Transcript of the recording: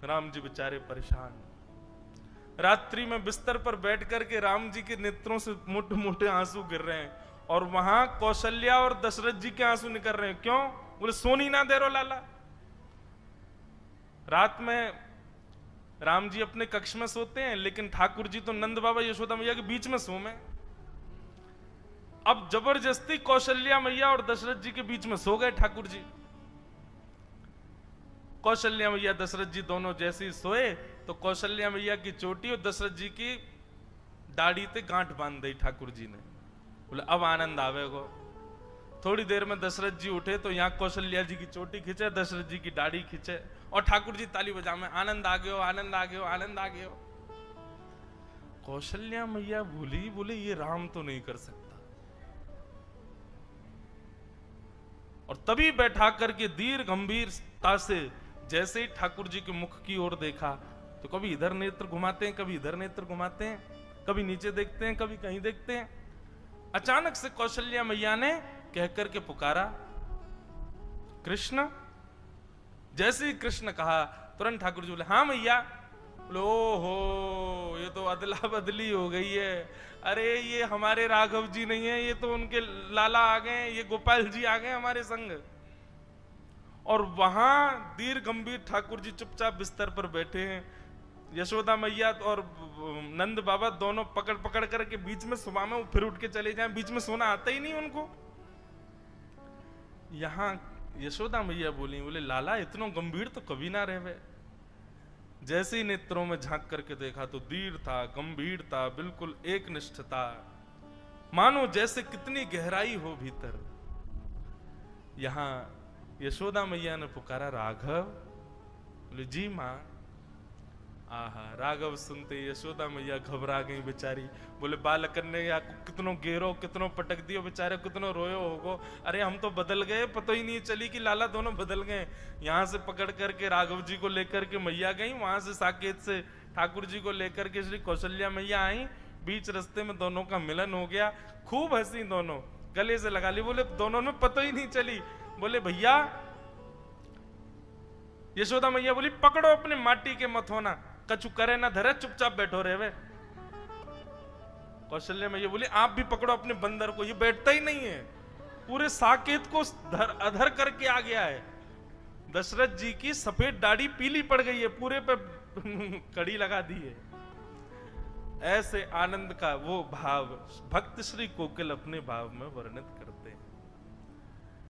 राम जी बेचारे परेशान। रात्रि में बिस्तर पर बैठ करके राम जी के नेत्रों से मोटे मोटे आंसू गिर रहे हैं, और वहां कौशल्या और दशरथ जी के आंसू निकल रहे हैं। क्यों? बोले सोनी ना दे रो लाला। रात में राम जी अपने कक्ष में सोते हैं, लेकिन ठाकुर जी तो नंद बाबा यशोदा मैया के बीच में सोए। अब जबरदस्ती कौशल्या मैया और दशरथ जी के बीच में सो गए ठाकुर जी। कौशल्या मैया दशरथ जी दोनों जैसे ही सोए तो कौशल्या मैया की चोटी और दशरथ जी की दाढ़ी पे गांठ बांध दी ठाकुर जी ने। बोले अब आनंद आवेगो। थोड़ी देर में दशरथ जी उठे तो यहाँ कौशल्या जी की चोटी खींचे, दशरथ जी की दाढ़ी खींचे, और ठाकुर जी ताली बजा में आनंद आ गयो, आनंद आ गयो, आनंद आ गयो। कौशल्या मैया भूली, बोले ये राम तो नहीं कर सकता। और तभी बैठा करके दीर्घ गंभीरता से जैसे ही ठाकुर जी के मुख की ओर देखा तो कभी इधर नेत्र घुमाते हैं, कभी इधर नेत्र घुमाते हैं, कभी नीचे देखते हैं, कभी कहीं देखते हैं। अचानक से कौशल्या मैया ने कह करके पुकारा, कृष्ण। जैसे ही कृष्ण कहा तुरंत ठाकुर जी बोले हाँ मैया। बोले ओहो, ये तो अदला बदली हो गई है। अरे ये हमारे राघव जी नहीं है, ये तो उनके लाला आ गए, ये गोपाल जी आ गए हमारे संग। और वहां दीर्घ गंभीर ठाकुर जी चुपचाप बिस्तर पर बैठे हैं। यशोदा मैया और नंद बाबा दोनों पकड़ पकड़ करके बीच में सुबह में फिर उठ के चले जाएं, बीच में सोना आता ही नहीं उनको। यहां यशोदा मैया बोली, बोले लाला इतना गंभीर तो कभी ना रहे। जैसे ही नेत्रों में झांक करके देखा तो दीर था, गंभीर था, बिल्कुल एक निष्ठता, मानो जैसे कितनी गहराई हो भीतर। यहां यशोदा मैया ने पुकारा राघव। बोले जी मां। आहा, राघव सुनते यशोदा मैया घबरा गई बेचारी। बोले बालकन ने या कितनो गेरो, कितनो पटक दियो बेचारे, कितनो रोयो होगो। अरे हम तो बदल गए, पता ही नहीं चली कि लाला दोनों बदल गए। यहां से पकड़ करके राघव जी को लेकर के मैया गई, वहां से साकेत से ठाकुर जी को लेकर के श्री कौशल्या मैया आई। बीच रास्ते में दोनों का मिलन हो गया, खूब हंसी, दोनों गले से लगा ली। बोले दोनों में पता ही नहीं चली। बोले भैया, यशोदा मैया बोली पकड़ो अपने माटी के मत होना, कछु करे ना धरे, चुपचाप बैठो रहे वे। कौशल्या मैया बोली आप भी पकड़ो अपने बंदर को, ये बैठता ही नहीं है, पूरे साकेत को अधर करके आ गया है। दशरथ जी की सफेद दाढ़ी पीली पड़ गई है, पूरे पे कड़ी लगा दी है। ऐसे आनंद का वो भाव भक्त श्री कोकिल अपने भाव में वर्णित